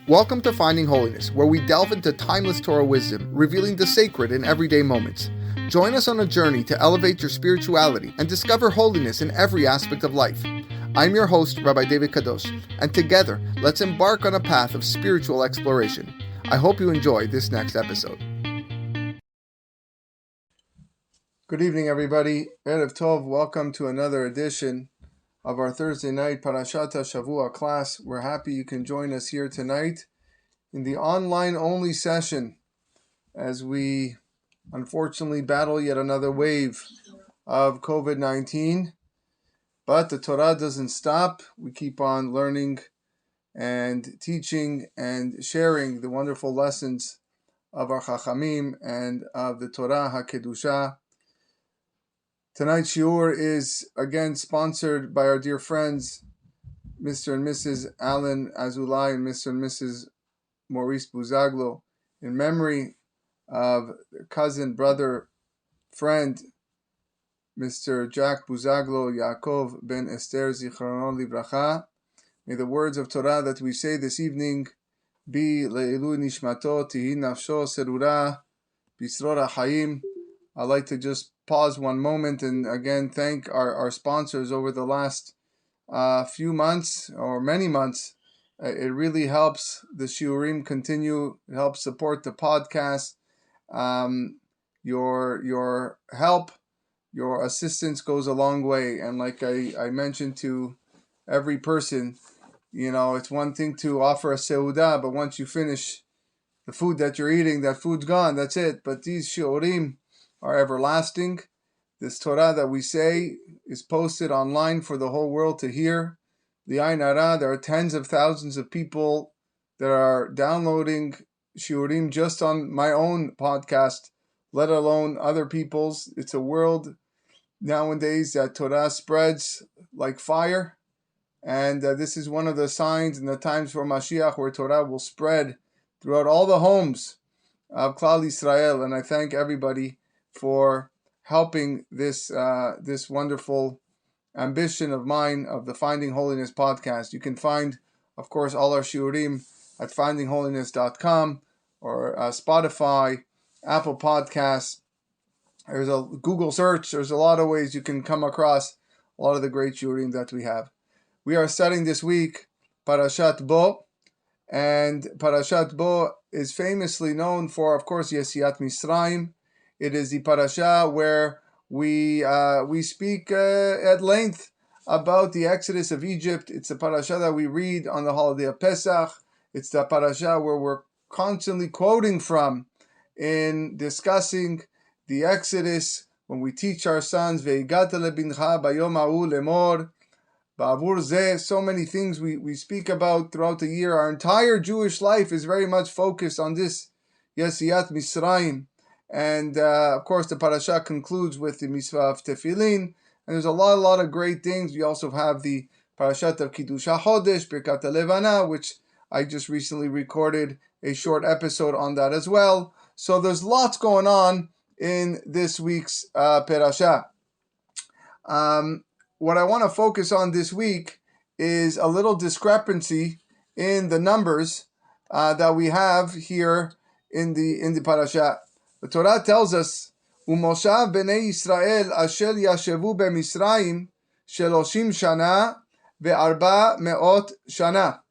Welcome to Finding Holiness, where we delve into timeless Torah wisdom, revealing the sacred in everyday moments. Join us on a journey to elevate your spirituality and discover holiness in every aspect of life. I'm your host, Rabbi David Kadosh, and together, let's embark on a path of spiritual exploration. I hope you enjoy this next episode. Good evening, everybody. Erev Tov, welcome to another edition of our Thursday night Parashat Shavua class. We're happy you can join us here tonight in the online-only session as we unfortunately battle yet another wave of COVID-19. But the Torah doesn't stop. We keep on learning and teaching and sharing the wonderful lessons of our Chachamim and of the Torah HaKedusha. Tonight's shiur is again sponsored by our dear friends, Mr. and Mrs. Alan Azulay and Mr. and Mrs. Maurice Buzaglo, in memory of cousin, brother, friend, Mr. Jack Buzaglo, Yaakov ben Esther Zichrono Livracha. May the words of Torah that we say this evening be Le'ilu Nishmato Tihi Nafsho Serura Bisrora Hayim. I'd like to just pause one moment and again thank our sponsors over the last few months or many months. It really helps the shiurim continue. It helps support the podcast. Your help, your assistance goes a long way. And like I mentioned to every person, it's one thing to offer a seudah, but once you finish the food that you're eating, that food's gone. That's it. But these shiurim are everlasting. This Torah that we say is posted online for the whole world to hear. The Ain Hara, there are tens of thousands of people that are downloading shiurim just on my own podcast, let alone other people's. It's a world nowadays that Torah spreads like fire. And this is one of the signs in the times for Mashiach where Torah will spread throughout all the homes of Klal Yisrael. And I thank everybody for helping this wonderful ambition of mine of the Finding Holiness podcast. You can find, of course, all our shiurim at findingholiness.com or Spotify, Apple Podcasts. There's a Google search. There's a lot of ways you can come across a lot of the great shiurim that we have. We are studying this week Parashat Bo, and Parashat Bo is famously known for, of course, Yetziat Mitzrayim. It is the parasha where we speak at length about the Exodus of Egypt. It's a parasha that we read on the holiday of Pesach. It's the parasha where we're constantly quoting from in discussing the Exodus when we teach our sons, Ve'igata lebincha bayom ha'u lemor, ba'avur zeh. So many things we speak about throughout the year. Our entire Jewish life is very much focused on this Yetziat Mitzrayim. And of course, the parasha concludes with the mitzvah of tefillin. And there's a lot of great things. We also have the parashat of Kiddush HaChodesh, Birkat HaLevana, which I just recently recorded a short episode on that as well. So there's lots going on in this week's parasha. What I want to focus on this week is a little discrepancy in the numbers that we have here in the parasha. The Torah tells us, "Umoshav Bene Yisrael asher yashevu b'Mitzrayim sheloshim shana ve'arba me'ot shana."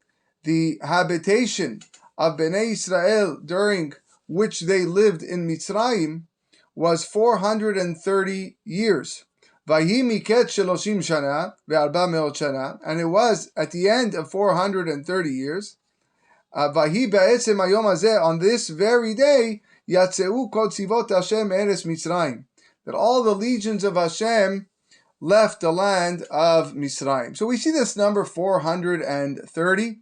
The habitation of Bene Yisrael during which they lived in Mitzrayim was 430 years. Vahi miket sheloshim shana ve'arba me'ot shana, and it was at the end of 430 years. Vahi be'etzem hayom hazeh, on this very day, Yatzeu kol tzivot Hashem eretz Mitzrayim, that all the legions of Hashem left the land of Mitzrayim. So we see this number 430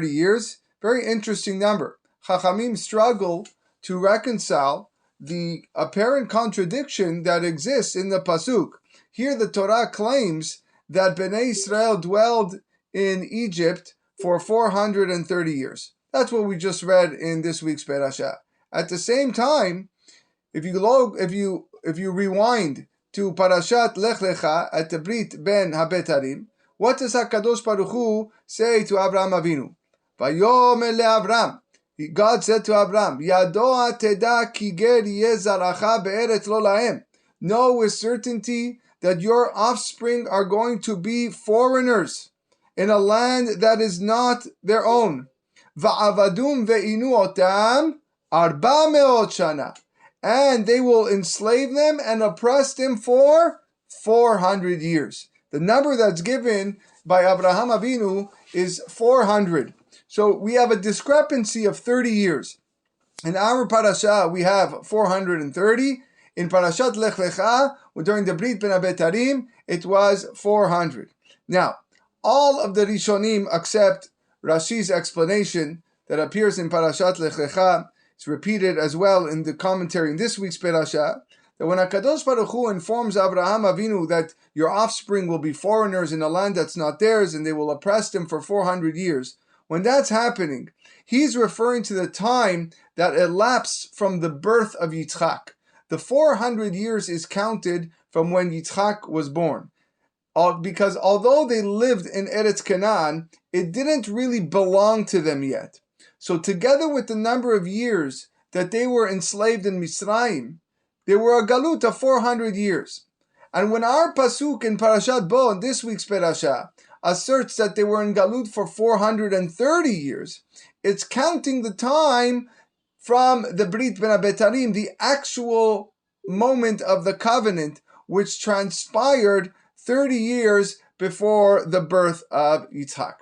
years. Very interesting number. Chachamim struggle to reconcile the apparent contradiction that exists in the pasuk. Here the Torah claims that Bnei Israel dwelled in Egypt for 430 years. That's what we just read in this week's parasha. At the same time, if you rewind to Parashat Lech Lecha at the Brit Ben HaBetarim, what does HaKadosh Baruch Hu say to Abraham Avinu? Vayomer le'Avram. God said to Avram, Yadoa teda ki ger yeh zaracha be'eretz lo lahem. Know with certainty that your offspring are going to be foreigners in a land that is not their own. Va'avadum ve'inu otam arba me'ot shana. And they will enslave them and oppress them for 400 years. The number that's given by Abraham Avinu is 400. So we have a discrepancy of 30 years. In our parasha, we have 430. In Parashat Lech Lecha, during the Brit Ben Abetarim, it was 400. Now, all of the Rishonim accept Rashi's explanation that appears in Parashat Lech Lecha. It's repeated as well in the commentary in this week's parasha, that when HaKadosh Baruch Hu informs Abraham Avinu that your offspring will be foreigners in a land that's not theirs and they will oppress them for 400 years, when that's happening, he's referring to the time that elapsed from the birth of Yitzchak. The 400 years is counted from when Yitzchak was born. Because although they lived in Eretz Canaan, it didn't really belong to them yet. So together with the number of years that they were enslaved in Misraim, they were a galut of 400 years. And when our pasuk in Parashat Bo, in this week's parasha, asserts that they were in galut for 430 years, it's counting the time from the Brit Ben Abetarim, the actual moment of the covenant, which transpired 30 years before the birth of Yitzhak.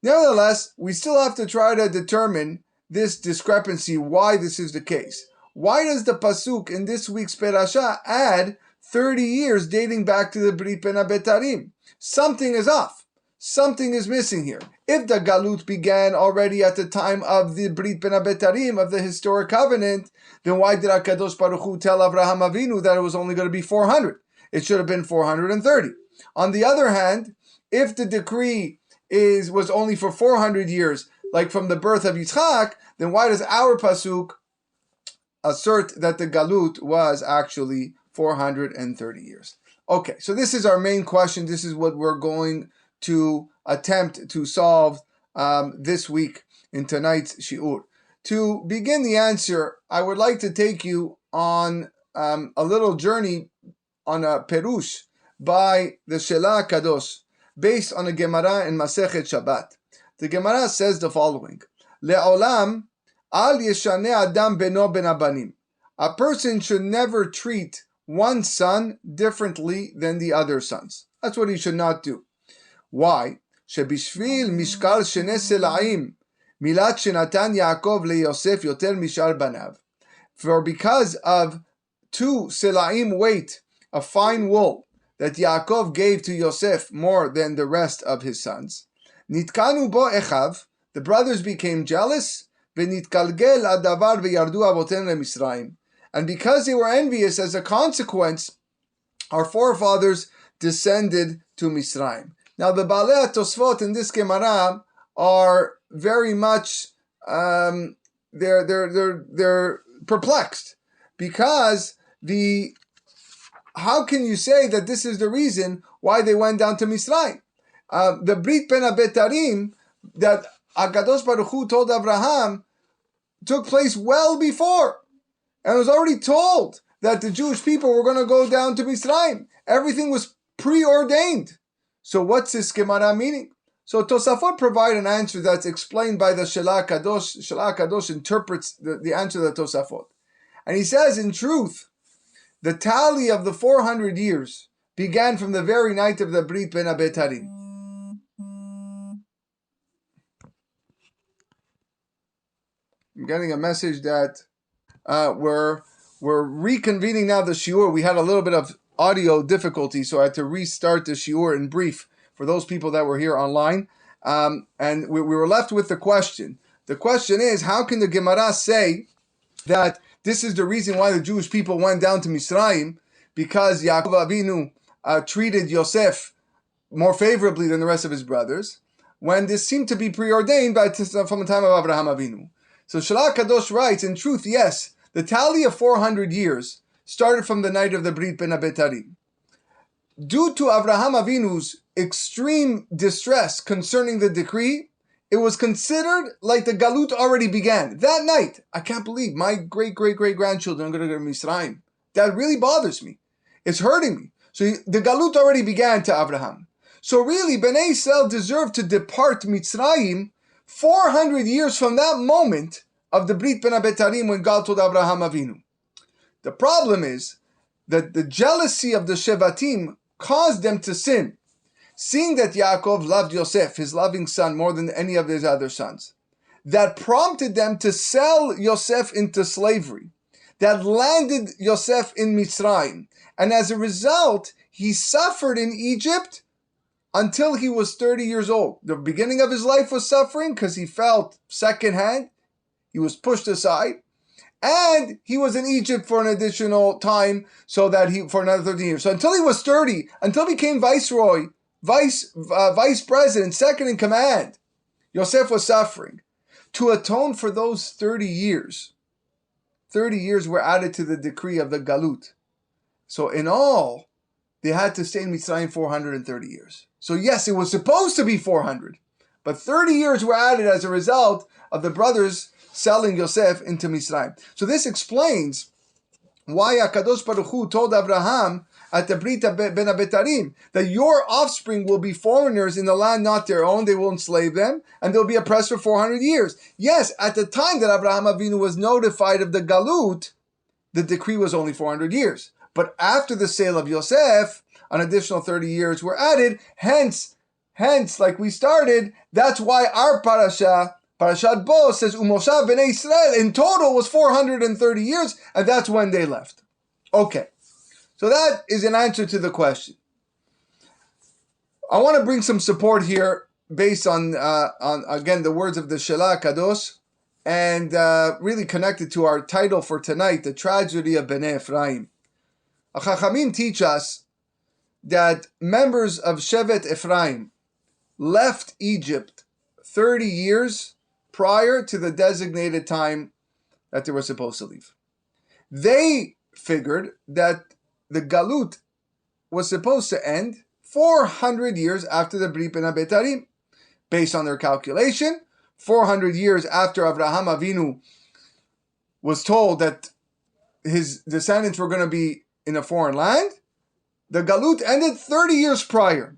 Nevertheless, we still have to try to determine this discrepancy, why this is the case. Why does the pasuk in this week's parasha add 30 years dating back to the Brit Ben Abetarim? Something is off. Something is missing here. If the galut began already at the time of the Brit Ben Abetarim, of the historic covenant, then why did HaKadosh Baruch Hu tell Abraham Avinu that it was only going to be 400? It should have been 430. On the other hand, if the decree was only for 400 years, like from the birth of Yitzchak, then why does our pasuk assert that the galut was actually 430 years? Okay, so this is our main question. This is what we're going to attempt to solve this week in tonight's shiur. To begin the answer, I would like to take you on a little journey on a perush by the Shelah Kadosh, based on a Gemara in Masechet Shabbat. The Gemara says the following: Le'olam al yeshaneh adam beno ben abanim. A person should never treat one son differently than the other sons. That's what he should not do. Why? Shebishvil mishkal sheneh sela'im milat shenatan Yaakov leYosef yoter mishar banav. For because of 2 sela'im weight of fine wool that Yaakov gave to Yosef more than the rest of his sons, nitkanu bo echav, the brothers became jealous, v'nitkalgel adavar v'yardu avoten leMisraim, and because they were envious, as a consequence, our forefathers descended to Misraim. Now the Baalei Tosfot in this Gemara are very much they're perplexed, because how can you say that this is the reason why they went down to Misraim? The Brit Ben Abetarim that HaKadosh Baruch Hu told Abraham took place well before, and was already told that the Jewish people were going to go down to Misraim. Everything was preordained. So what's this Gemara meaning? So Tosafot provide an answer that's explained by the Shelah Kadosh. Shelah Kadosh interprets the answer of the Tosafot. And he says, in truth, the tally of the 400 years began from the very night of the Brit Ben Abetarim. I'm getting a message that we're reconvening now the shiur. We had a little bit of audio difficulty, so I had to restart the shiur in brief for those people that were here online. And we were left with the question. The question is, how can the Gemara say that this is the reason why the Jewish people went down to Misraim, because Yaakov Avinu treated Yosef more favorably than the rest of his brothers, when this seemed to be preordained from the time of Abraham Avinu? So Shelah Kadosh writes, in truth, yes, the tally of 400 years started from the night of the Brit Ben Abetarim. Due to Abraham Avinu's extreme distress concerning the decree, it was considered like the Galut already began. That night, I can't believe my great-great-great-grandchildren are going to go to Mitzrayim. That really bothers me. It's hurting me. So the Galut already began to Abraham. So really, Bene Israel deserved to depart Mitzrayim 400 years from that moment of the Brit Ben Abetarim when God told Abraham Avinu. The problem is that the jealousy of the Shevatim caused them to sin. Seeing that Yaakov loved Yosef, his loving son, more than any of his other sons, that prompted them to sell Yosef into slavery, that landed Yosef in Mitzrayim, and as a result, he suffered in Egypt until he was 30 years old. The beginning of his life was suffering because he felt secondhand, he was pushed aside, and he was in Egypt for an additional time, so that for another 13 years. So until he was 30, until he became viceroy, vice president, second in command, Yosef was suffering. To atone for those 30 years were added to the decree of the Galut. So in all, they had to stay in Mitzrayim 430 years. So yes, it was supposed to be 400, but 30 years were added as a result of the brothers selling Yosef into Mitzrayim. So this explains why HaKadosh Baruch Hu told Abraham at the Brit Ben Abetarim that your offspring will be foreigners in the land not their own, they will enslave them, and they'll be oppressed for 400 years. Yes, at the time that Abraham Avinu was notified of the Galut, the decree was only 400 years. But after the sale of Yosef, an additional 30 years were added. Hence, like we started, that's why our Parashat Bo says, Umoshav Bnei Israel, in total was 430 years, and that's when they left. Okay, so that is an answer to the question. I want to bring some support here based on again, the words of the Shelah Kadosh, and really connected to our title for tonight, the tragedy of Bene Efrayim. Chachamim teach us that members of Shevet Efrayim left Egypt 30 years prior to the designated time that they were supposed to leave. They figured that the Galut was supposed to end 400 years after the Brit Ben Abetarim. Based on their calculation, 400 years after Abraham Avinu was told that his descendants were going to be in a foreign land, the Galut ended 30 years prior.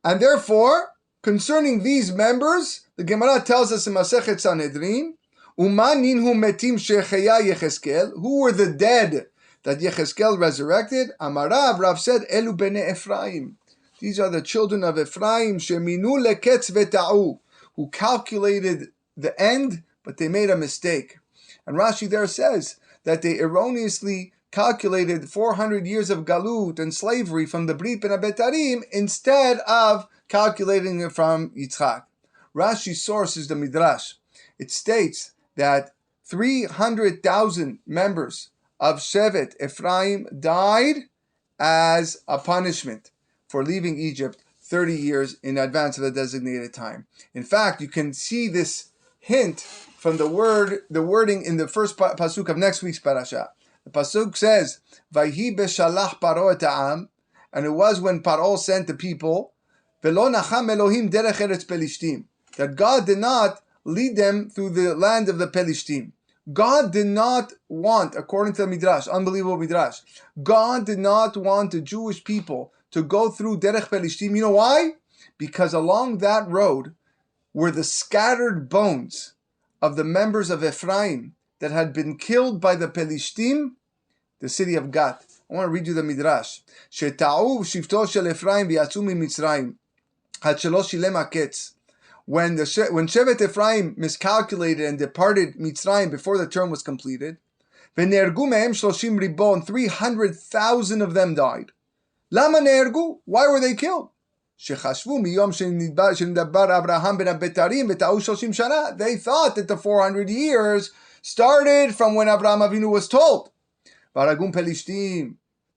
And therefore, concerning these members, the Gemara tells us in Masechet Sanhedrin, Uman ninhu metim shecheya Yecheskel, who were the dead that Yecheskel resurrected? Amarav, Rav said, Elu Bene Efrayim. These are the children of Ephraim, sheminu leketz veta'u, who calculated the end, but they made a mistake. And Rashi there says that they erroneously calculated 400 years of galut and slavery from the Brit Ben Abetarim instead of calculating it from Yitzchak. Rashi's source is the Midrash. It states that 300,000 members of Shevet Ephraim died as a punishment for leaving Egypt 30 years in advance of the designated time. In fact, you can see this hint from the wording in the first pasuk of next week's parasha. The pasuk says, "Vayhi beshalach Paro et ha'am," and it was when Paro sent the people, "Velo nacham Elohim derech eretz Pelishtim," that God did not lead them through the land of the Pelishtim. God did not want, according to the Midrash, unbelievable Midrash, God did not want the Jewish people to go through derech Pelishtim. You know why? Because along that road were the scattered bones of the members of Ephraim that had been killed by the Pelishtim, the city of Gat. I want to read you the Midrash. Sheta'u shifto shel Ephraim v'yatzu miMitzrayim had shelo shilem haketz. When Shevet Ephraim miscalculated and departed Mitzrayim before the term was completed, v'ne'ergu mehem shloshim ribon, 300,000 of them died. Lama ne'ergu? Why were they killed? Shechashvu miyom shenidabar Abraham ben Abetarim v'ta'u shloshim shana. They thought that the 400 years started from when Abraham Avinu was told. Varagum Pelishtim.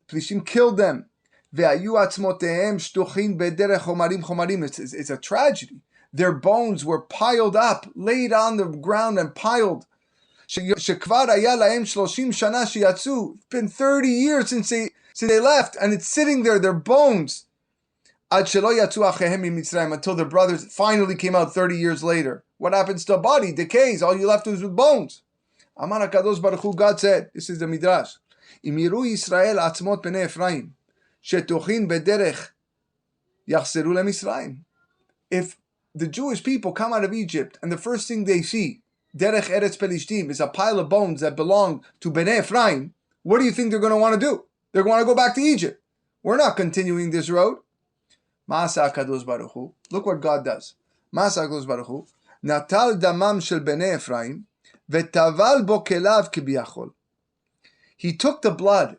Pelishtim killed them. Ve'ayu atzmotehem shtuchin bederech chomarim. It's a tragedy. Their bones were piled up, laid on the ground and piled. Shekvar haya lahem 30 shana sheyatzu. It's been 30 years since they left, and it's sitting there, their bones, until their brothers finally came out 30 years later. What happens to a body? Decays. All you left is with bones. Amar HaKadosh Baruch Hu, God said, this is the Midrash, Imiru Yisrael atzmot Bene Efrayim, shetochin bederech yachseru leMisraim. If the Jewish people come out of Egypt and the first thing they see, derech eretz pelishtim, is a pile of bones that belong to Bene Efrayim, what do you think they're going to want to do? They're going to go back to Egypt. We're not continuing this road. Ma'asa HaKadosh Baruch Hu. Look what God does. Ma'asa HaKadosh Baruch Hu. Natal damam shel Bene Efrayim vetaval bo kelav kibiyachol. He took the blood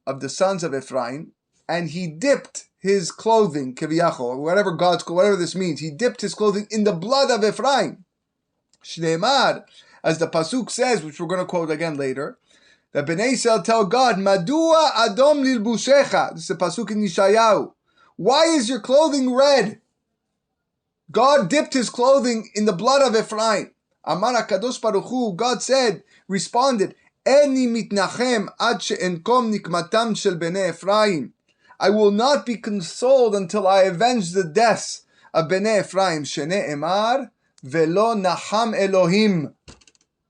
of the sons of Ephraim and he dipped his clothing, kibiyachol, whatever this means. He dipped his clothing in the blood of Ephraim. Shneimar, as the pasuk says, which we're going to quote again later, that Bnei Yisrael tell God, Madua adom lilbushecha. This is the pasuk in Yeshayahu. Why is your clothing red? God dipped his clothing in the blood of Ephraim. Amar HaKadosh Baruch Hu, God responded, Eni mitnachem ad she'enkom nikmatam shel Bnei Ephraim. I will not be consoled until I avenge the deaths of Bnei Ephraim. Shene'emar, velo nacham Elohim.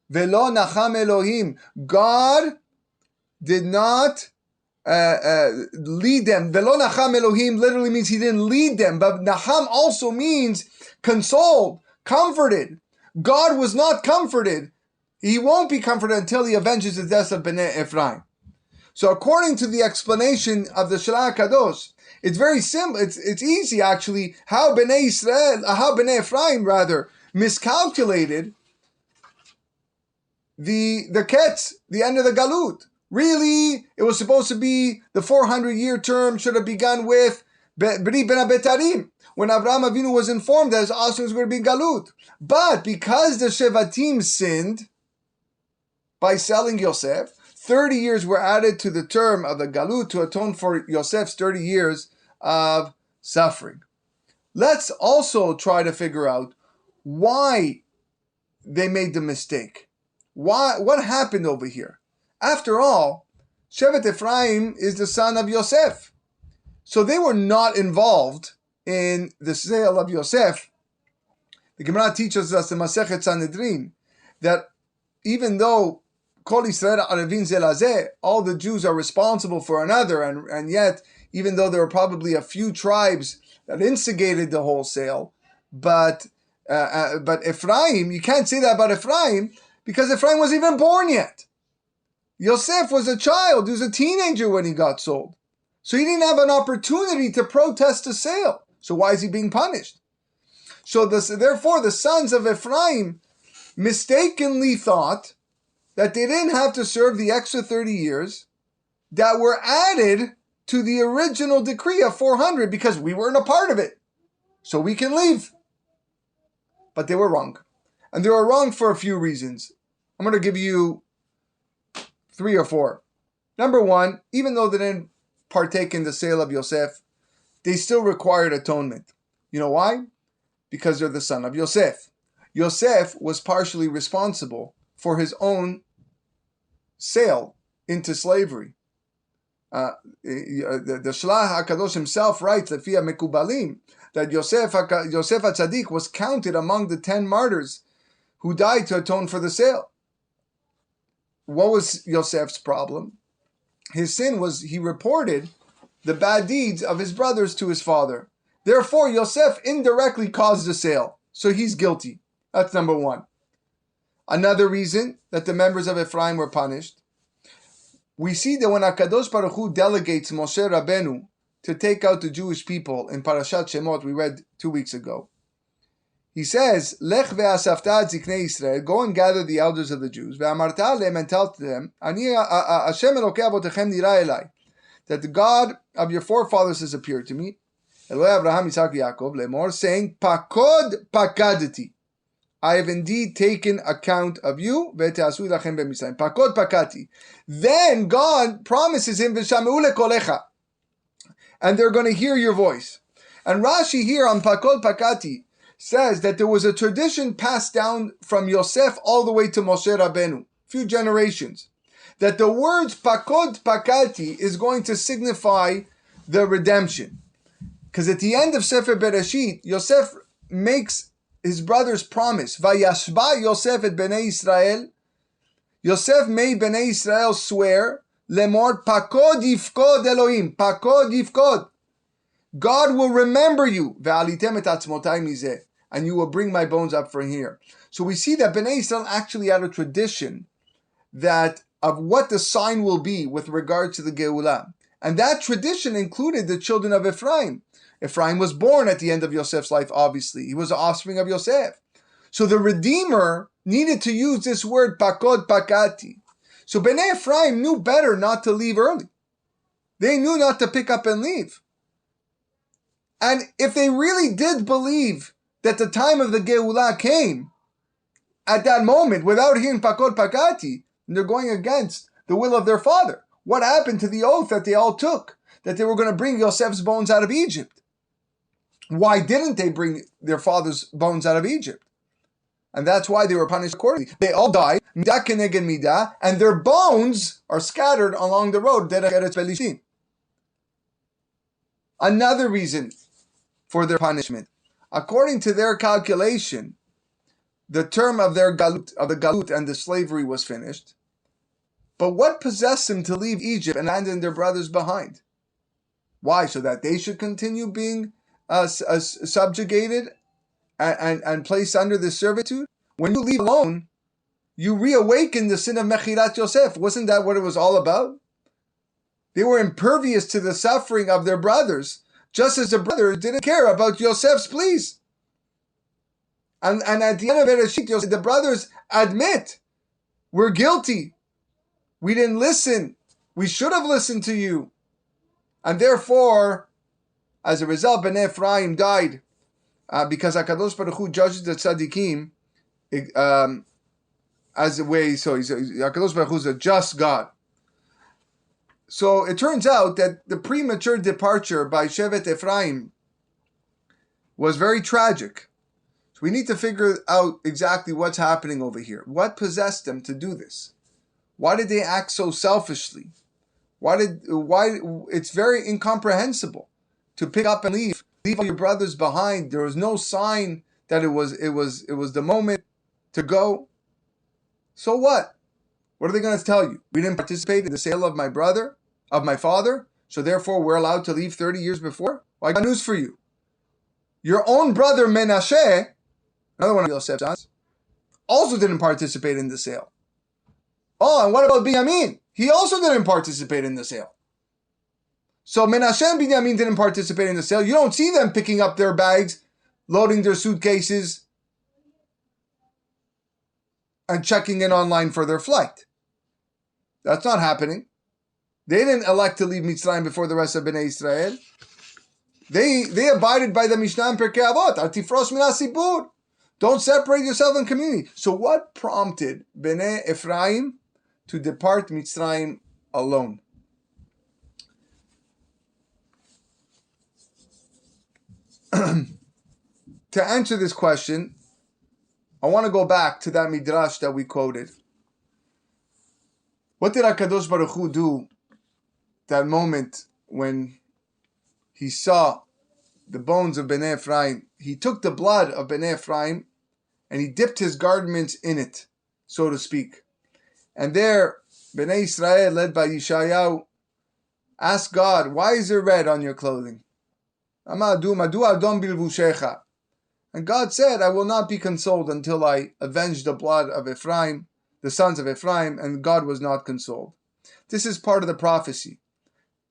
Velo nacham Elohim. God did not lead them. Velo nacham Elohim literally means he didn't lead them, but nacham also means consoled, comforted. God was not comforted. He won't be comforted until he avenges the deaths of Bnei Ephraim. So according to the explanation of the Shalach Kadosh, it's very simple. It's easy actually how Bnei Ephraim miscalculated the Ketz, the end of the Galut. Really, it was supposed to be the 400-year term should have begun with Bri Ben Abetarim, when Avraham Avinu was informed that his offspring was going to be Galut. But because the Shevatim sinned by selling Yosef, 30 years were added to the term of the Galut to atone for Yosef's 30 years of suffering. Let's also try to figure out why they made the mistake. What happened over here? After all, Shevet Ephraim is the son of Yosef. So they were not involved in the sale of Yosef. The Gemara teaches us in Masechet Sanhedrin that even though Kol Yisrael Arevin Ze Lazeh, all the Jews are responsible for another, and yet, even though there were probably a few tribes that instigated the whole sale, but Ephraim, you can't say that about Ephraim, because Ephraim wasn't even born yet. Yosef was a child. He was a teenager when he got sold. So he didn't have an opportunity to protest the sale. So why is he being punished? So therefore, the sons of Ephraim mistakenly thought that they didn't have to serve the extra 30 years that were added to the original decree of 400 because we weren't a part of it. So we can leave. But they were wrong. And they were wrong for a few reasons. I'm going to give you 3 or 4. Number one, even though they didn't partake in the sale of Yosef, they still required atonement. You know why? Because they're the son of Yosef. Yosef was partially responsible for his own sale into slavery. The Shlach HaKadosh himself writes, Lefia Mekubalim, that Yosef HaTzadik was counted among the 10 martyrs who died to atone for the sale. What was Yosef's problem? His sin was he reported the bad deeds of his brothers to his father. Therefore, Yosef indirectly caused the sale. So he's guilty. That's number one. Another reason that the members of Ephraim were punished, we see that when HaKadosh Baruch Hu delegates Moshe Rabbeinu to take out the Jewish people in Parashat Shemot, we read 2 weeks ago, he says, Lech ve'asafta ziknei Yisrael, go and gather the elders of the Jews, ve'amarta alehem, and tell to them, Ani Hashem Elokei avotechem nira elai, that the God of your forefathers has appeared to me, Eloi Abraham, Isaac, Yaakov, lemor, saying, Pakod pakadati, I have indeed taken account of you, ve'te'asu lachem be'Mitzrayim, Pakod pakati. Then God promises him, v'shameu lekolecha, and they're going to hear your voice. And Rashi here on Pakod pakati says that there was a tradition passed down from Yosef all the way to Moshe Rabbeinu, few generations, that the words Pakod Pakati is going to signify the redemption. Because at the end of Sefer Bereshit, Yosef makes his brothers promise. Vayashba Yosef et Bnei Israel. Yosef made Bnei Israel swear, Lemor pakod yifkod Elohim. Pakod yifkod. God will remember you. Ve'alitem et atzmotai mizeh. And you will bring my bones up from here. So we see that Bnei Israel actually had a tradition that of what the sign will be with regard to the Geulah. And that tradition included the children of Efrayim. Efrayim was born at the end of Yosef's life, obviously. He was the offspring of Yosef. So the Redeemer needed to use this word, pakod pakati. So Bnei Efrayim knew better not to leave early. They knew not to pick up and leave. And if they really did believe that the time of the Geulah came at that moment without hearing pakod pakati, they're going against the will of their father. What happened to the oath that they all took, that they were going to bring Yosef's bones out of Egypt? Why didn't they bring their father's bones out of Egypt? And that's why they were punished accordingly. They all died, midah keneged midah, and their bones are scattered along the road, derech eretz pelishtim. Another reason for their punishment. According to their calculation, the term of their galut, of the galut and the slavery was finished. But what possessed them to leave Egypt and abandon their brothers behind? Why? So that they should continue being subjugated and placed under this servitude? When you leave alone, you reawaken the sin of Mechirat Yosef. Wasn't that what it was all about? They were impervious to the suffering of their brothers, just as the brothers didn't care about Yosef's pleas. And at the end of Bereshit, the brothers admit, we're guilty. We didn't listen. We should have listened to you. And therefore, as a result, Bnei Efrayim died because HaKadosh Baruch Hu judges the tzaddikim as a way. So HaKadosh Baruch Hu is a just God. So it turns out that the premature departure by Shevet Efrayim was very tragic. So we need to figure out exactly what's happening over here. What possessed them to do this? Why did they act so selfishly? Why it's very incomprehensible to pick up and leave all your brothers behind. There was no sign that it was the moment to go. So what? What are they going to tell you? We didn't participate in the sale of my father, so therefore we're allowed to leave 30 years before? Well, I got news for you. Your own brother Menashe, another one of Yosef's sons, also didn't participate in the sale. Oh, and what about Binyamin? He also didn't participate in the sale. So Menashe and Binyamin didn't participate in the sale. You don't see them picking up their bags, loading their suitcases, and checking in online for their flight. That's not happening. They didn't elect to leave Mitzrayim before the rest of Bnei Israel. They abided by the Mishnah and Pirkei Avot. Al tifrosh min hasipur. Don't separate yourself in community. So what prompted Bnei Efrayim to depart Mitzrayim alone? To answer this question, I want to go back to that midrash that we quoted. What did HaKadosh Baruch Hu do that moment when he saw the bones of Bnei Efrayim? He took the blood of Bnei Efrayim and he dipped his garments in it, so to speak. And there, Bnei Israel, led by Yeshayahu, asked God, why is there red on your clothing? And God said, I will not be consoled until I avenge the blood of Ephraim, the sons of Ephraim, and God was not consoled. This is part of the prophecy.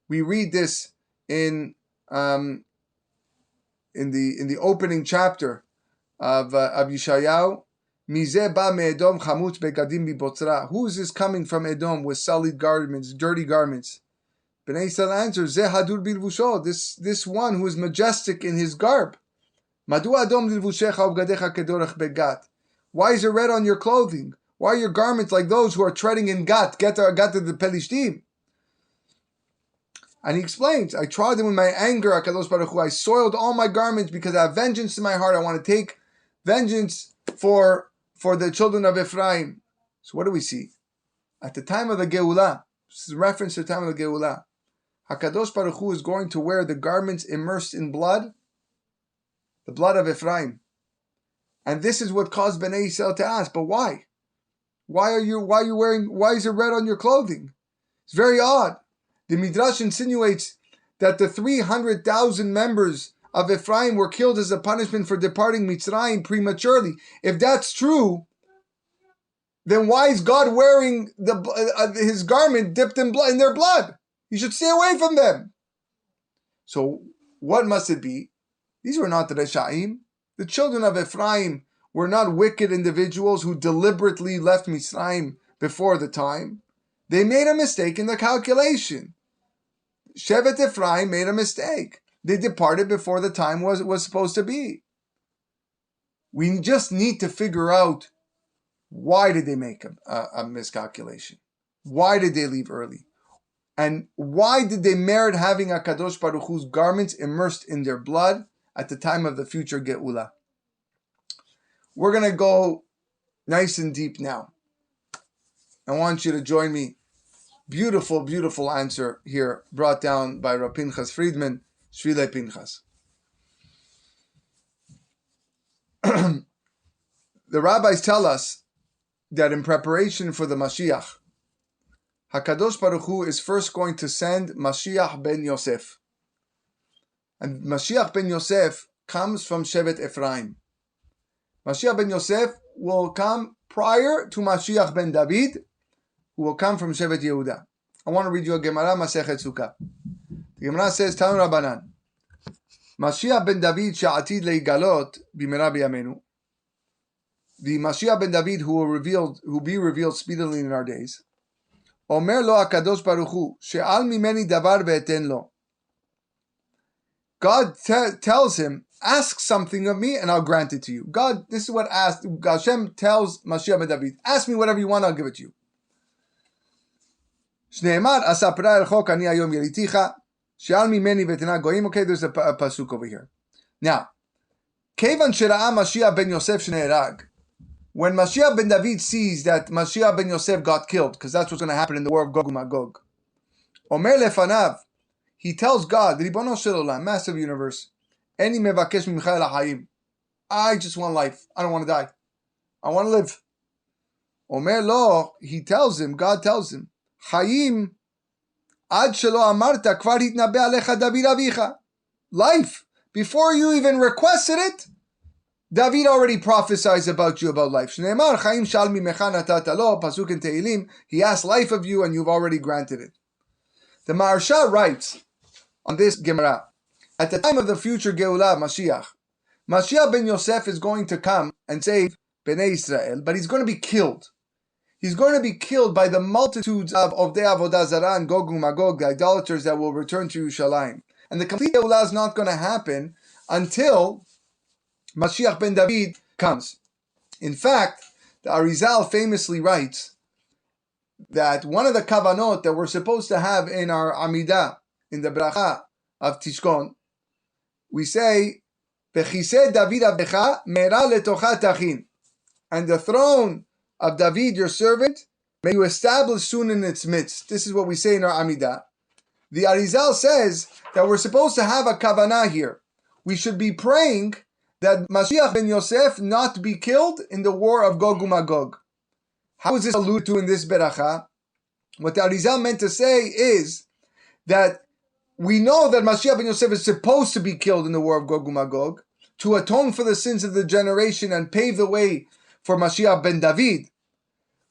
We read this in the opening chapter of Yeshayahu. Mizeh ba me'edom chamutz begadim bibotzra. Who is this coming from Edom with sullied garments, dirty garments? Bnei Israel answers, Zeh hadur bilvusho. This one who is majestic in his garb. Madu adom lilvushecha u'bgadecha kedorech begat. Why is it red on your clothing? Why are your garments like those who are treading in Gat of the Pelishtim? And he explains, I trod them with my anger, HaKadosh Baruch Hu. I soiled all my garments because I have vengeance in my heart. I want to take vengeance for the children of Ephraim. So what do we see? At the time of the Geulah, this is a reference to the time of the Geulah, HaKadosh Baruch Hu is going to wear the garments immersed in blood, the blood of Efrayim. And this is what caused Bene Yisrael to ask, but why? Why is it red on your clothing? It's very odd. The Midrash insinuates that the 300,000 members of Ephraim were killed as a punishment for departing Mitzrayim prematurely. If that's true, then why is God wearing his garment dipped in their blood? You should stay away from them. So what must it be? These were not the Reshaim. The children of Ephraim were not wicked individuals who deliberately left Mitzrayim before the time. They made a mistake in the calculation. Shevet Ephraim made a mistake. They departed before the time was supposed to be. We just need to figure out, why did they make a miscalculation? Why did they leave early? And why did they merit having HaKadosh Baruch Hu's garments immersed in their blood at the time of the future Geula? We're going to go nice and deep now. I want you to join me. Beautiful, beautiful answer here brought down by Rav Pinchas Friedman, Shvile Pinchas. The rabbis tell us that in preparation for the Mashiach, HaKadosh Baruch Hu is first going to send Mashiach ben Yosef. And Mashiach ben Yosef comes from Shevet Ephraim. Mashiach ben Yosef will come prior to Mashiach ben David, who will come from Shevet Yehuda. I want to read you a Gemara, Masechet Sukkah. The Gemara says, Tanu Rabbanan, Mashiach ben David she'atid leigalot b'mera b'yamenu. The Mashiach ben David who will be revealed speedily in our days. Omer lo HaKadosh Baruch Hu, she'al mimeni davar ve'eten lo. God tells him, ask something of me and I'll grant it to you. God, this is what Hashem tells Mashiach ben David. Ask me whatever you want, I'll give it to you. Shneimar asapra el-chok ani ayom yeliticha, she'al mimeni ve'etena goyim. Okay, there's a pasuk over here. Now, kevan shera'a Mashiach ben Yosef shne'erag. When Mashiach ben David sees that Mashiach ben Yosef got killed, because that's what's going to happen in the war of Gog and Magog, Omer lefanav, he tells God, Ribono shel olam, master of the universe, Eni mevakesh mimcha el hayim. I just want life. I don't want to die. I want to live. Omer lo, he tells him, God tells him, Hayim, ad shelo amarta kvar hitnabe alecha David avicha. Life. Before you even requested it, David already prophesies about you about life. Shneimar Chaim shal mimecha natata lo, pasuk in Tehillim, he asked life of you and you've already granted it. The Maharsha writes on this Gemara, at the time of the future Geulah, Mashiach ben Yosef is going to come and save Bnei Israel, but he's going to be killed. He's going to be killed by the multitudes of Ovdei Avodah Zarah and Gog and Magog, the idolaters that will return to Yerushalayim. And the complete Geulah is not going to happen until Mashiach ben David comes. In fact, the Arizal famously writes that one of the kavanot that we're supposed to have in our Amidah, in the bracha of Tishkon, we say, Bechisei David Abdecha mera letocha tachin. And the throne of David, your servant, may you establish soon in its midst. This is what we say in our Amidah. The Arizal says that we're supposed to have a kavanah here. We should be praying that Mashiach ben Yosef not be killed in the war of Gog and Magog. How is this alluded to in this beracha? What the Arizal meant to say is that we know that Mashiach ben Yosef is supposed to be killed in the war of Gog and Magog to atone for the sins of the generation and pave the way for Mashiach ben David.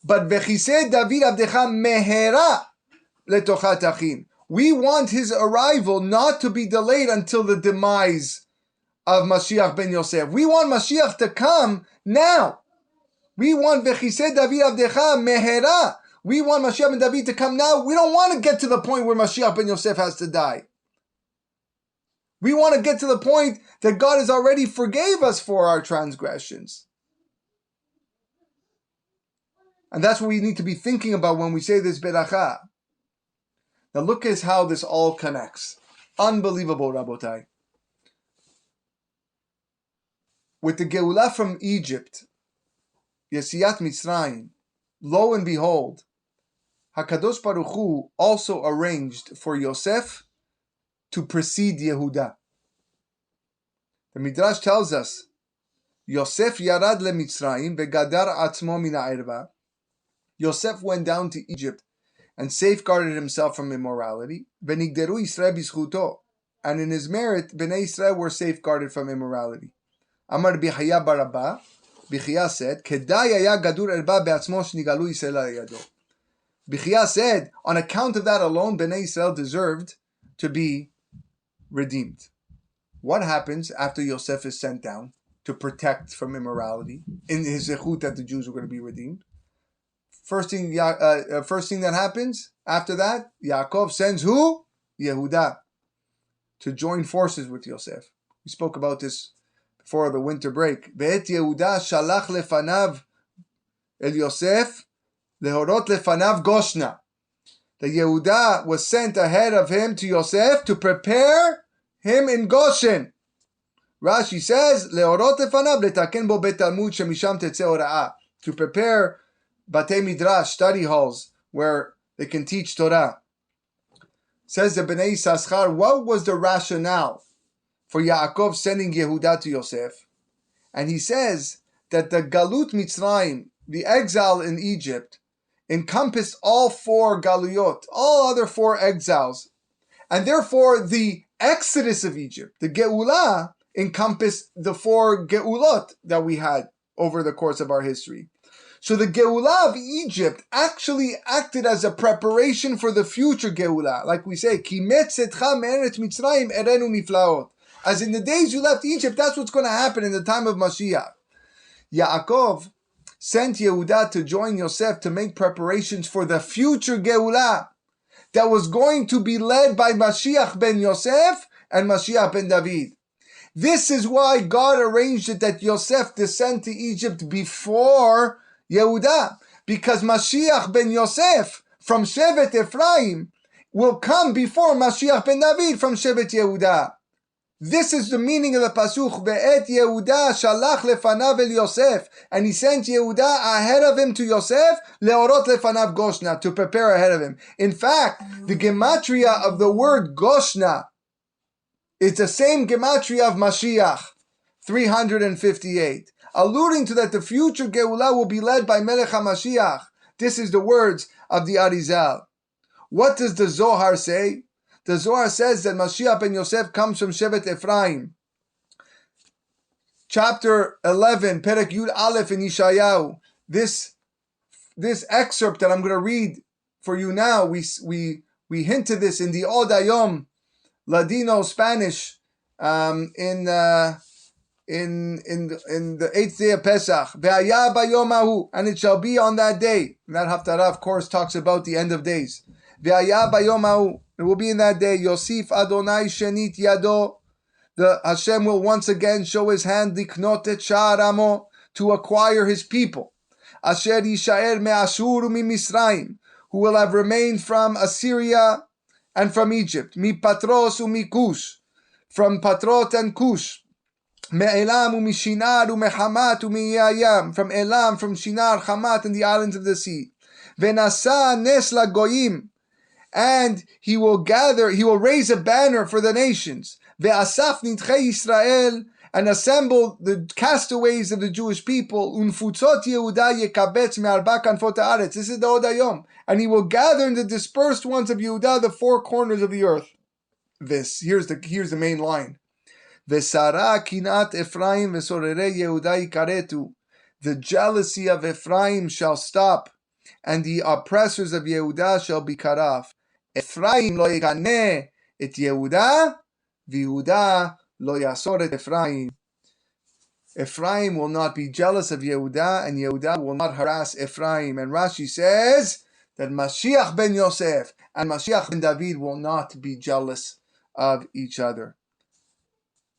But v'chisei David abdecha mehera letocha tachin. We want his arrival not to be delayed until the demise of Mashiach ben Yosef. We want Mashiach to come now. We want v'chisei David abdecha mehera. We want Mashiach ben David to come now. We don't want to get to the point where Mashiach ben Yosef has to die. We want to get to the point that God has already forgave us for our transgressions. And that's what we need to be thinking about when we say this beracha. Now look at how this all connects. Unbelievable, Rabotai. With the Geulah from Egypt, Yesiat Mitzrayim, lo and behold, HaKadosh Baruch Hu also arranged for Yosef to precede Yehuda. The Midrash tells us, Yosef yarad leMitzrayim vegadar atzmo min ha'erva. Yosef went down to Egypt and safeguarded himself from immorality. V'nigderu Yisrael b'zchuto. And in his merit, Bnei Israel were safeguarded from immorality. Amar Bichaya barabba. Bichaya said, Kedai haya gadur erba be'atzmo shnigalu Yisrael al yado. Bichaya said, on account of that alone, Bnei Israel deserved to be redeemed. What happens after Yosef is sent down to protect from immorality in his zechut that the Jews were going to be redeemed? First thing that happens after that, Yaakov sends who? Yehuda to join forces with Yosef. We spoke about this before the winter break. Ve'et Yehuda shalach lefanav el Yosef lehorot lefanav Goshna. The Yehuda was sent ahead of him to Yosef to prepare him in Goshen. Rashi says, Leorot lefanav letaken bo bet Talmud shemisham tetzeh hora'ah. To prepare Batei Midrash, study halls, where they can teach Torah. Says the Bnei Yissaschar, what was the rationale for Yaakov sending Yehuda to Yosef? And he says that the Galut Mitzrayim, the exile in Egypt, encompassed all four Galuyot, all other four exiles. And therefore, the exodus of Egypt, the Geulah, encompassed the four Geulot that we had over the course of our history. So the Geulah of Egypt actually acted as a preparation for the future Geulah. Like we say, Ki metzetcha me'eretz Mitzrayim erenu niflaot. As in the days you left Egypt, that's what's going to happen in the time of Mashiach. Yaakov sent Yehuda to join Yosef to make preparations for the future Geulah that was going to be led by Mashiach ben Yosef and Mashiach ben David. This is why God arranged it that Yosef descend to Egypt before Yehuda, because Mashiach ben Yosef from Shevet Efrayim will come before Mashiach ben David from Shevet Yehuda. This is the meaning of the pasuk. Ve'et Yehuda shalach lefanav el Yosef, and he sent Yehuda ahead of him to Yosef, leorot lefanav Goshna, to prepare ahead of him. In fact, the gematria of the word Goshna is the same gematria of Mashiach, 358, alluding to that the future Geulah will be led by Melech HaMashiach. This is the words of the Arizal. What does the Zohar say? The Zohar says that Mashiach ben Yosef comes from Shevet Efrayim. Chapter 11, Perek Yud Aleph in Yeshayahu. This excerpt that I'm going to read for you now, we hint to this in the Od Hayom Ladino Spanish in the 8th day of Pesach. Ve'aya bayom hahu, and it shall be on that day. And that Haftarah, of course, talks about the end of days. Ve'aya bayom hahu, it will be in that day. Yosif Adonai shenit yado. The Hashem will once again show his hand liknot et sha'ar amo, to acquire his people. Asher yishaer me'ashur u'mimisraim, who will have remained from Assyria and from Egypt. Mi Patros u'mikush, from Patrot and Kush. Me'elam u'mishinar u'mehamat u'miyayam, from Elam, from Shinar, Hamat, and the islands of the sea. Venasa nes lagoyim, and he will raise a banner for the nations. Ve'asaf nidchei Yisrael, and assemble the castaways of the Jewish people. Unfutzot Yehuda yekabetz me'arba kanfot haaretz. This is the Od Hayom. And he will gather in the dispersed ones of Yehuda the four corners of the earth. Here's the main line. Vesara kinat Efrayim vesorere Yehuda yikaretu. The jealousy of Ephraim shall stop, and the oppressors of Yehuda shall be cut off. Ephraim lo yekaneh et Yehuda, v'Yehuda lo yasor et Ephraim. Ephraim will not be jealous of Yehuda, and Yehuda will not harass Ephraim. And Rashi says that Mashiach ben Yosef and Mashiach ben David will not be jealous of each other.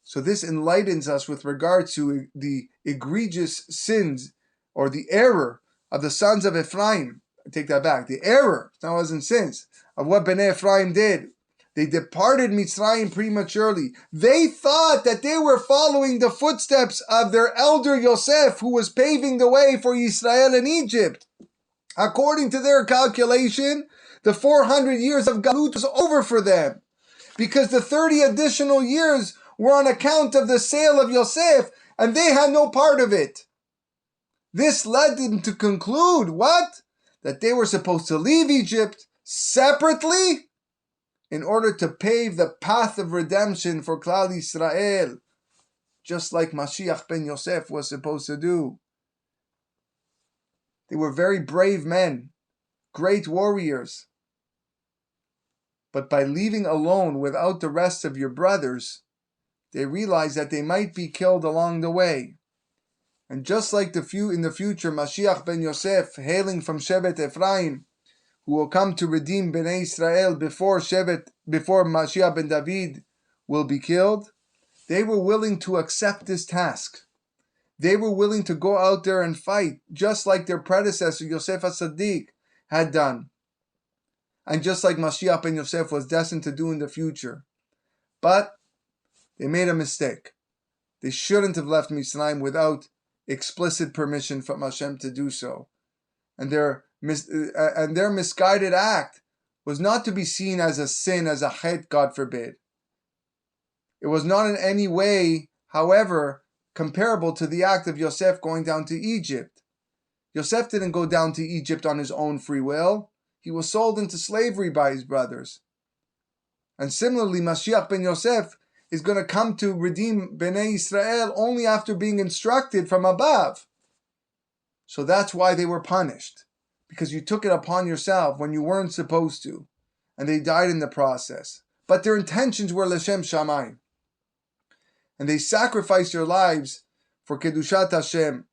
So this enlightens us with regard to the egregious sins or the error of the sons of Ephraim. I take that back. The error, that wasn't sins, of what Bene Ephraim did. They departed Mitzrayim prematurely. They thought that they were following the footsteps of their elder Yosef, who was paving the way for Israel in Egypt. According to their calculation, the 400 years of Galut was over for them. because the 30 additional years were on account of the sale of Yosef, and they had no part of it. This led them to conclude, what? That they were supposed to leave Egypt separately in order to pave the path of redemption for Klal Yisrael, just like Mashiach ben Yosef was supposed to do. They were very brave men, great warriors. But by leaving alone without the rest of your brothers, they realized that they might be killed along the way. And just like in the future, Mashiach ben Yosef, hailing from Shevet Efrayim, who will come to redeem Bene Israel before Mashiach ben David will be killed, they were willing to accept this task. They were willing to go out there and fight, just like their predecessor Yosef HaSaddiq had done, and just like Mashiach ben Yosef was destined to do in the future. But they made a mistake. They shouldn't have left Mitzrayim without explicit permission from Hashem to do so. And their misguided act was not to be seen as a sin, as a chet, God forbid. It was not in any way, however, comparable to the act of Yosef going down to Egypt. Yosef didn't go down to Egypt on his own free will. He was sold into slavery by his brothers. And similarly, Mashiach ben Yosef is going to come to redeem Bnei Israel only after being instructed from above. So that's why they were punished, because you took it upon yourself when you weren't supposed to, and they died in the process. But their intentions were L'Shem Shamayim, and they sacrificed their lives for Kedushat Hashem.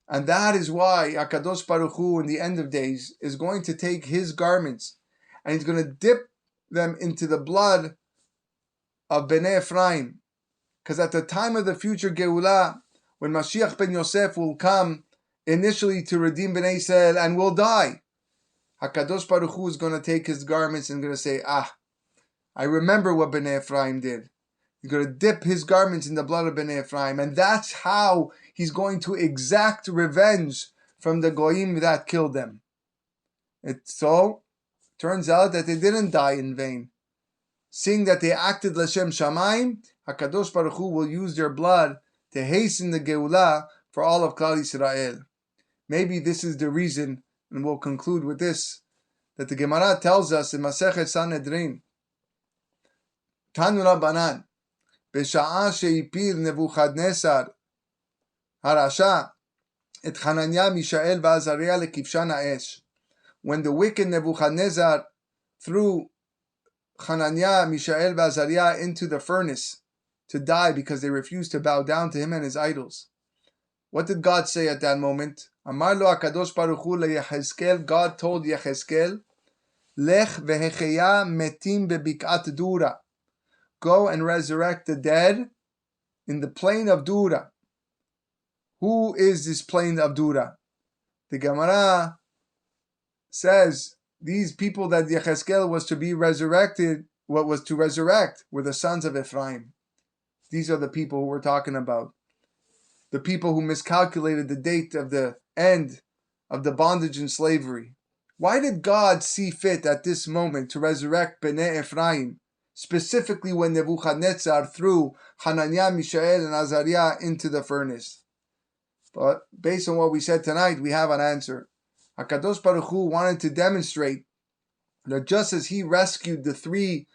And that is why HaKadosh Baruch Hu in the end of days is going to take his garments and he's going to dip them into the blood of Bene Efrayim. Because at the time of the future Geulah, when Mashiach ben Yosef will come initially to redeem Bnei Israel and will die, HaKadosh Baruch Hu is going to take his garments and going to say, I remember what Bnei Efrayim did. He's going to dip his garments in the blood of Bnei Efrayim, and that's how he's going to exact revenge from the Goyim that killed them. So, turns out that they didn't die in vain. Seeing that they acted L'Shem Shamayim, HaKadosh Baruch Hu will use their blood to hasten the Geulah for all of Klal Yisrael. Maybe this is the reason, and we'll conclude with this, that the Gemara tells us in Masechet Sanhedrin, Tanu Rabbanan, B'sha'ah she'ipil Nebuchadnezzar Harasha et Hananiah, Mishael v'Azariah lekivshan ha'esh. When the wicked Nebuchadnezzar threw Hananiah, Mishael v'Azariah into the furnace to die because they refused to bow down to him and his idols, what did God say at that moment? Amar lo HaKadosh Baruch Hu leYechezkel, God told Yechezkel, Lech vehecheya metim bebik'at Dura. Go and resurrect the dead in the plain of Dura. Who is this plain of Dura? The Gemara says these people that Yechezkel was to be resurrected, what was to resurrect, were the sons of Efrayim. These are the people who we're talking about. The people who miscalculated the date of the end of the bondage and slavery. Why did God see fit at this moment to resurrect Bnei Efrayim, specifically when Nebuchadnezzar threw Hananiah, Mishael, and Azariah into the furnace? But based on what we said tonight, we have an answer. HaKadosh Baruch Hu wanted to demonstrate that just as he rescued the three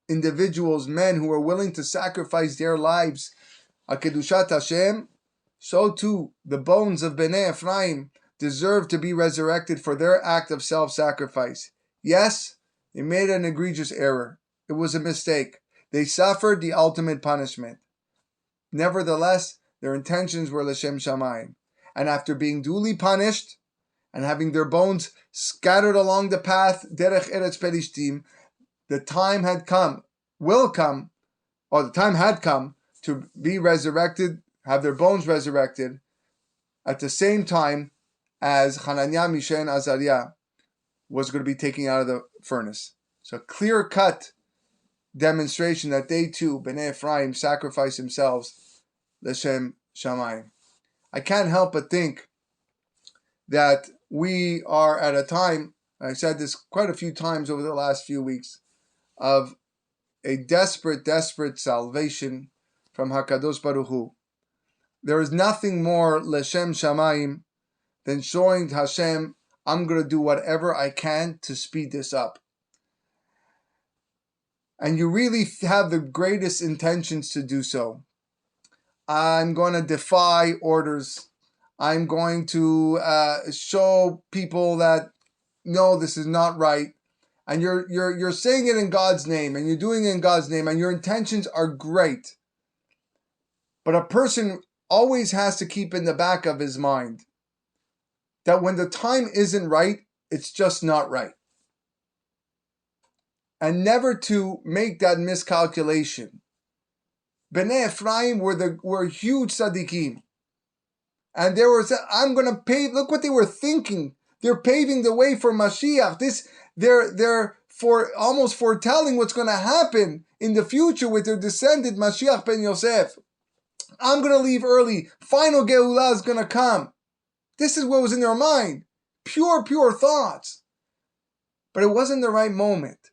individuals, men who were willing to sacrifice their lives Kedushat Hashem, so too the bones of Bnei Efrayim deserve to be resurrected for their act of self-sacrifice. Yes, they made an egregious error. It was a mistake. They suffered the ultimate punishment. Nevertheless, their intentions were L'Shem Shamayim. And after being duly punished and having their bones scattered along the path Derech Eretz Perishtim, the time had come to be resurrected, have their bones resurrected, at the same time as Hananiah, Mishael, and Azariah was going to be taken out of the furnace. So clear-cut demonstration that they too, Bnei Efrayim, sacrificed themselves L'Shem Shamayim. I can't help but think that we are at a time, I said this quite a few times over the last few weeks, of a desperate, desperate salvation from HaKadosh Baruch Hu. There is nothing more Leshem Shamayim than showing Hashem, I'm going to do whatever I can to speed this up. And you really have the greatest intentions to do so. I'm going to defy orders. I'm going to show people that, no, this is not right. And you're saying it in God's name, and you're doing it in God's name, and your intentions are great. But a person always has to keep in the back of his mind that when the time isn't right, it's just not right. And never to make that miscalculation. Bene Efrayim were huge tzaddikim. And they were saying, I'm going to pave, look what they were thinking. They're paving the way for Mashiach. They're almost foretelling what's going to happen in the future with their descendant, Mashiach ben Yosef. I'm going to leave early. Final Geulah is going to come. This is what was in their mind. Pure thoughts. But it wasn't the right moment.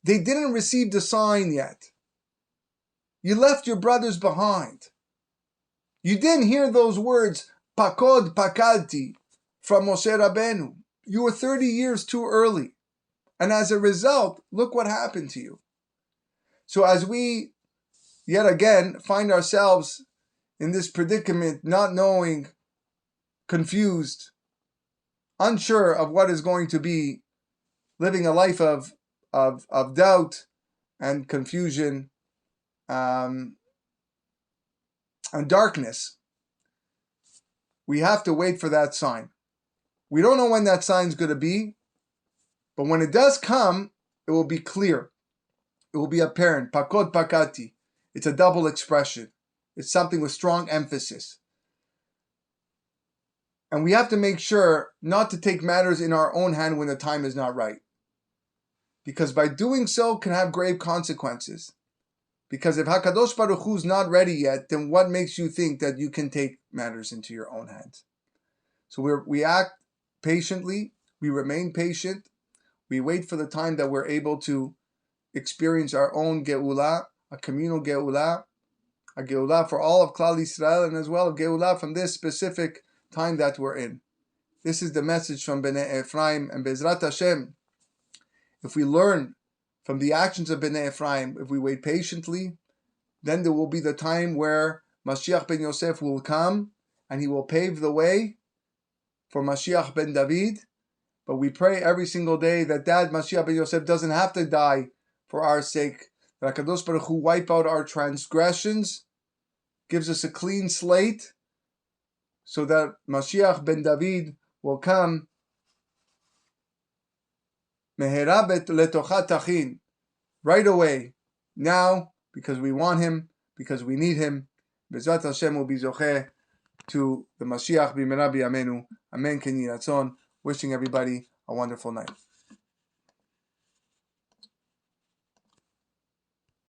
They didn't receive the sign yet. You left your brothers behind. You didn't hear those words, Pakod Pakalti, from Moshe Rabbeinu. You were 30 years too early. And as a result, look what happened to you. So as we, yet again, find ourselves in this predicament, not knowing, confused, unsure of what is going to be, living a life of doubt and confusion and darkness, we have to wait for that sign. We don't know when that sign's going to be, but when it does come, it will be clear. It will be apparent. Pakod pakati. It's a double expression. It's something with strong emphasis. And we have to make sure not to take matters in our own hand when the time is not right. Because by doing so can have grave consequences. Because if HaKadosh Baruch Hu is not ready yet, then what makes you think that you can take matters into your own hands? So we act patiently, we remain patient, we wait for the time that we're able to experience our own Geulah, a communal Geulah, a Geulah for all of Klal Yisrael, and as well a Geulah from this specific time that we're in. This is the message from Bene Efrayim, and Bezrat Hashem, if we learn from the actions of Bene Efrayim, if we wait patiently, then there will be the time where Mashiach ben Yosef will come, and he will pave the way for Mashiach ben David. But we pray every single day that Mashiach ben Yosef doesn't have to die for our sake. That HaKadosh Baruch Hu wipe out our transgressions, gives us a clean slate, so that Mashiach ben David will come Meherabet letocha tachin, right away, now, because we want him, because we need him. Bezrat Hashem will be zocheh to the Mashiach b'mera b'yameinu. Amen. Ken Yiratzon. Wishing everybody a wonderful night.